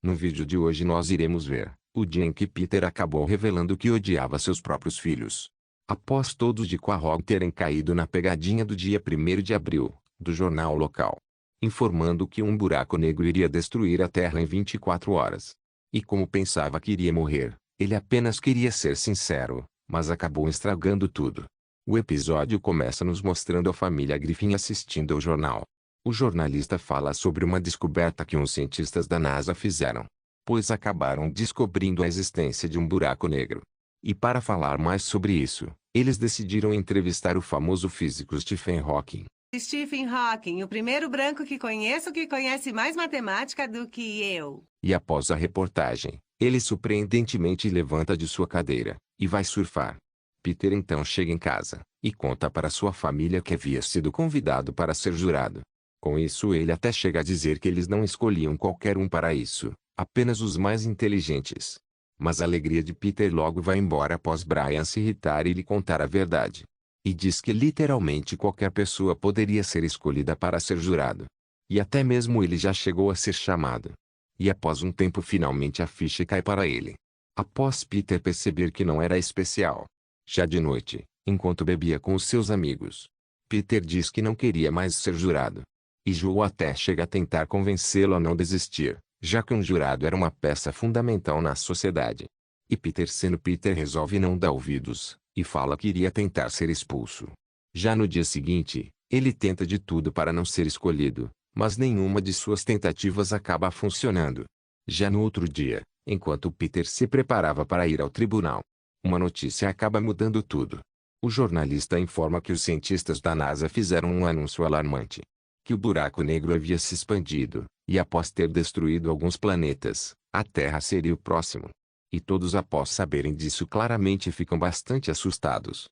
No vídeo de hoje nós iremos ver o dia em que Peter acabou revelando que odiava seus próprios filhos. Após todos de Quahog terem caído na pegadinha do dia 1º de abril, do jornal local, informando que um buraco negro iria destruir a Terra em 24 horas. E como pensava que iria morrer, ele apenas queria ser sincero, mas acabou estragando tudo. O episódio começa nos mostrando a família Griffin assistindo ao jornal. O jornalista fala sobre uma descoberta que uns cientistas da NASA fizeram, pois acabaram descobrindo a existência de um buraco negro. E para falar mais sobre isso, eles decidiram entrevistar o famoso físico Stephen Hawking. Stephen Hawking, o primeiro branco que conheço que conhece mais matemática do que eu. E após a reportagem, ele surpreendentemente levanta de sua cadeira e vai surfar. Peter então chega em casa e conta para sua família que havia sido convidado para ser jurado. Com isso ele até chega a dizer que eles não escolhiam qualquer um para isso, apenas os mais inteligentes. Mas a alegria de Peter logo vai embora após Brian se irritar e lhe contar a verdade. E diz que literalmente qualquer pessoa poderia ser escolhida para ser jurado. E até mesmo ele já chegou a ser chamado. E após um tempo finalmente a ficha cai para ele. Após Peter perceber que não era especial. Já de noite, enquanto bebia com os seus amigos, Peter diz que não queria mais ser jurado. E Joe até chega a tentar convencê-lo a não desistir, já que um jurado era uma peça fundamental na sociedade. E Peter, sendo Peter, resolve não dar ouvidos, e fala que iria tentar ser expulso. Já no dia seguinte, ele tenta de tudo para não ser escolhido, mas nenhuma de suas tentativas acaba funcionando. Já no outro dia, enquanto Peter se preparava para ir ao tribunal, uma notícia acaba mudando tudo. O jornalista informa que os cientistas da NASA fizeram um anúncio alarmante. Que o buraco negro havia se expandido, e após ter destruído alguns planetas, a Terra seria o próximo. E todos após saberem disso claramente ficam bastante assustados.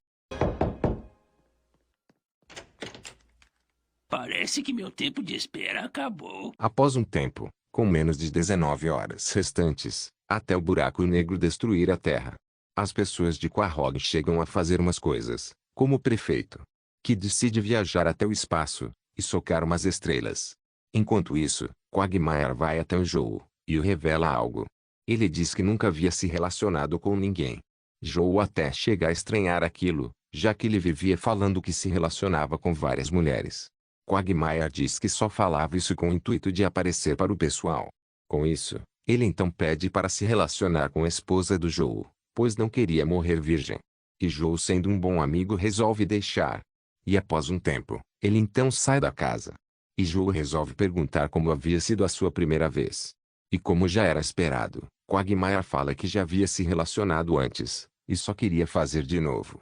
Parece que meu tempo de espera acabou. Após um tempo, com menos de 19 horas restantes, até o buraco negro destruir a Terra, as pessoas de Quahog chegam a fazer umas coisas, como o prefeito, que decide viajar até o espaço e socar umas estrelas. Enquanto isso, Quagmire vai até o Joe e o revela algo. Ele diz que nunca havia se relacionado com ninguém. Joe até chega a estranhar aquilo, já que ele vivia falando que se relacionava com várias mulheres. Quagmire diz que só falava isso com o intuito de aparecer para o pessoal. Com isso, ele então pede para se relacionar com a esposa do Joe, pois não queria morrer virgem. E Joe, sendo um bom amigo, resolve deixar. E após um tempo, ele então sai da casa. E Joe resolve perguntar como havia sido a sua primeira vez. E como já era esperado, Quagmire fala que já havia se relacionado antes, e só queria fazer de novo.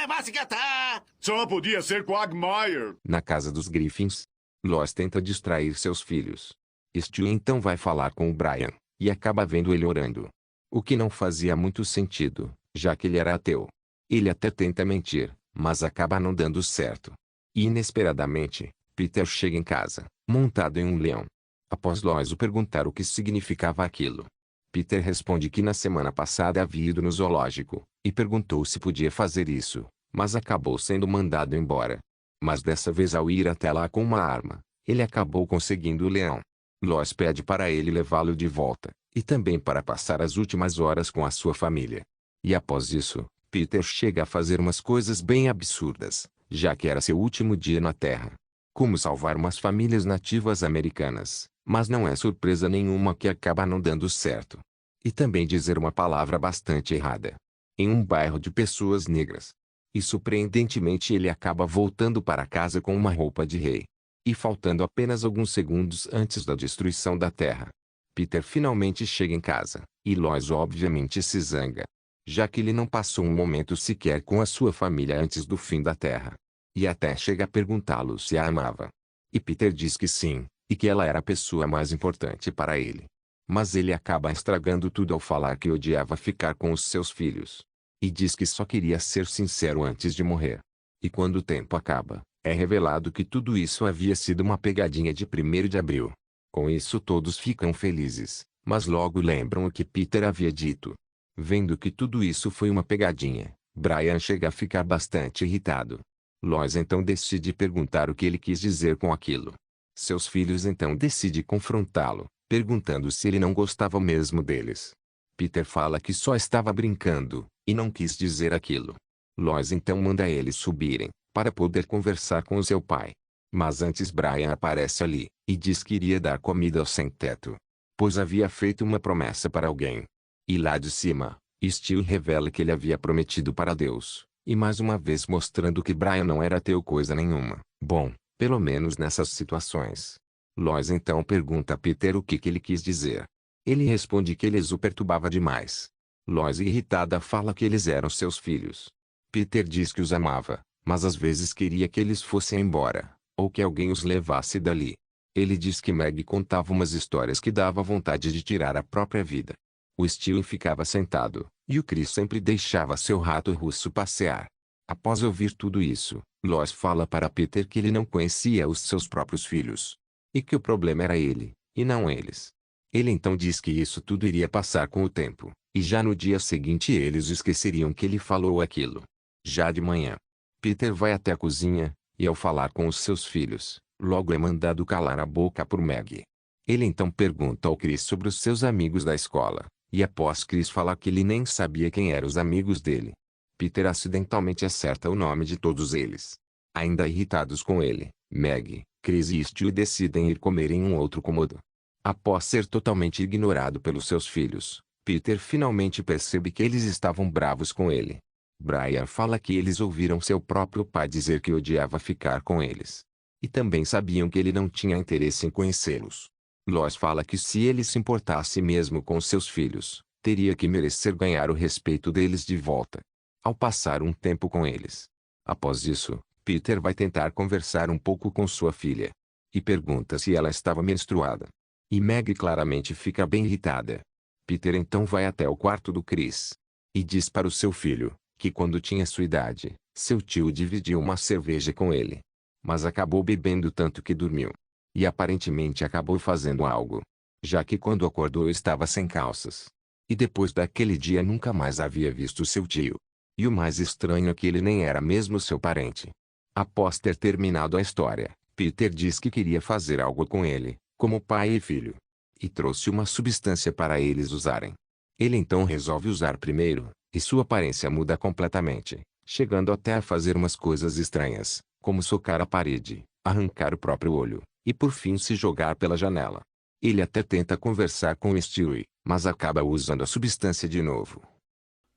Vá se catar! Só podia ser Quagmire. Na casa dos Griffins, Lois tenta distrair seus filhos. Stu então vai falar com o Brian, e acaba vendo ele orando. O que não fazia muito sentido, já que ele era ateu. Ele até tenta mentir, mas acaba não dando certo. E inesperadamente, Peter chega em casa, montado em um leão. Após Lois o perguntar o que significava aquilo, Peter responde que na semana passada havia ido no zoológico, e perguntou se podia fazer isso, mas acabou sendo mandado embora. Mas dessa vez, ao ir até lá com uma arma, ele acabou conseguindo o leão. Lois pede para ele levá-lo de volta, e também para passar as últimas horas com a sua família. E após isso, Peter chega a fazer umas coisas bem absurdas, já que era seu último dia na Terra. Como salvar umas famílias nativas americanas, mas não é surpresa nenhuma que acaba não dando certo. E também dizer uma palavra bastante errada. Em um bairro de pessoas negras. E surpreendentemente ele acaba voltando para casa com uma roupa de rei. E faltando apenas alguns segundos antes da destruição da Terra, Peter finalmente chega em casa, e Lois obviamente se zanga, já que ele não passou um momento sequer com a sua família antes do fim da Terra. E até chega a perguntá-lo se a amava. E Peter diz que sim, e que ela era a pessoa mais importante para ele. Mas ele acaba estragando tudo ao falar que odiava ficar com os seus filhos. E diz que só queria ser sincero antes de morrer. E quando o tempo acaba, é revelado que tudo isso havia sido uma pegadinha de 1º de abril. Com isso todos ficam felizes, mas logo lembram o que Peter havia dito. Vendo que tudo isso foi uma pegadinha, Brian chega a ficar bastante irritado. Lois então decide perguntar o que ele quis dizer com aquilo. Seus filhos então decidem confrontá-lo, perguntando se ele não gostava mesmo deles. Peter fala que só estava brincando, e não quis dizer aquilo. Lois então manda eles subirem, para poder conversar com o seu pai. Mas antes Brian aparece ali, e diz que iria dar comida ao sem-teto, pois havia feito uma promessa para alguém. E lá de cima, Stewie revela que ele havia prometido para Deus, e mais uma vez mostrando que Brian não era ateu coisa nenhuma. Bom, pelo menos nessas situações. Lois então pergunta a Peter o que ele quis dizer. Ele responde que eles o perturbava demais. Lois irritada fala que eles eram seus filhos. Peter diz que os amava, mas às vezes queria que eles fossem embora, ou que alguém os levasse dali. Ele diz que Meg contava umas histórias que dava vontade de tirar a própria vida. O Stewie ficava sentado, e o Chris sempre deixava seu rato russo passear. Após ouvir tudo isso, Lois fala para Peter que ele não conhecia os seus próprios filhos. E que o problema era ele, e não eles. Ele então diz que isso tudo iria passar com o tempo, e já no dia seguinte eles esqueceriam que ele falou aquilo. Já de manhã, Peter vai até a cozinha, e ao falar com os seus filhos, logo é mandado calar a boca por Meg. Ele então pergunta ao Chris sobre os seus amigos da escola, e após Chris falar que ele nem sabia quem eram os amigos dele, Peter acidentalmente acerta o nome de todos eles. Ainda irritados com ele, Meg, Chris e Stewie decidem ir comer em um outro cômodo. Após ser totalmente ignorado pelos seus filhos, Peter finalmente percebe que eles estavam bravos com ele. Brian fala que eles ouviram seu próprio pai dizer que odiava ficar com eles. E também sabiam que ele não tinha interesse em conhecê-los. Lois fala que se ele se importasse mesmo com seus filhos, teria que merecer ganhar o respeito deles de volta. Ao passar um tempo com eles. Após isso, Peter vai tentar conversar um pouco com sua filha. E pergunta se ela estava menstruada. E Meg claramente fica bem irritada. Peter então vai até o quarto do Chris. E diz para o seu filho, que quando tinha sua idade, seu tio dividiu uma cerveja com ele. Mas acabou bebendo tanto que dormiu. E aparentemente acabou fazendo algo. Já que quando acordou estava sem calças. E depois daquele dia nunca mais havia visto seu tio. E o mais estranho é que ele nem era mesmo seu parente. Após ter terminado a história, Peter diz que queria fazer algo com ele, como pai e filho. E trouxe uma substância para eles usarem. Ele então resolve usar primeiro, e sua aparência muda completamente, chegando até a fazer umas coisas estranhas, como socar a parede, arrancar o próprio olho, e por fim se jogar pela janela. Ele até tenta conversar com Stewie, mas acaba usando a substância de novo.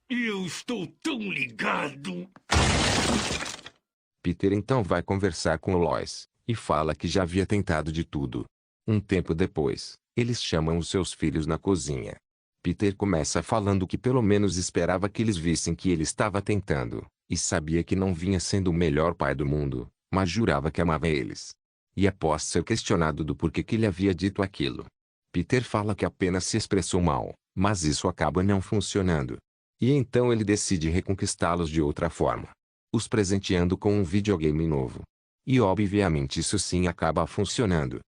Eu estou tão ligado. Peter então vai conversar com Lois, e fala que já havia tentado de tudo. Um tempo depois, eles chamam os seus filhos na cozinha. Peter começa falando que pelo menos esperava que eles vissem que ele estava tentando, e sabia que não vinha sendo o melhor pai do mundo, mas jurava que amava eles. E após ser questionado do porquê que ele havia dito aquilo, Peter fala que apenas se expressou mal, mas isso acaba não funcionando. E então ele decide reconquistá-los de outra forma, os presenteando com um videogame novo. E obviamente isso sim acaba funcionando.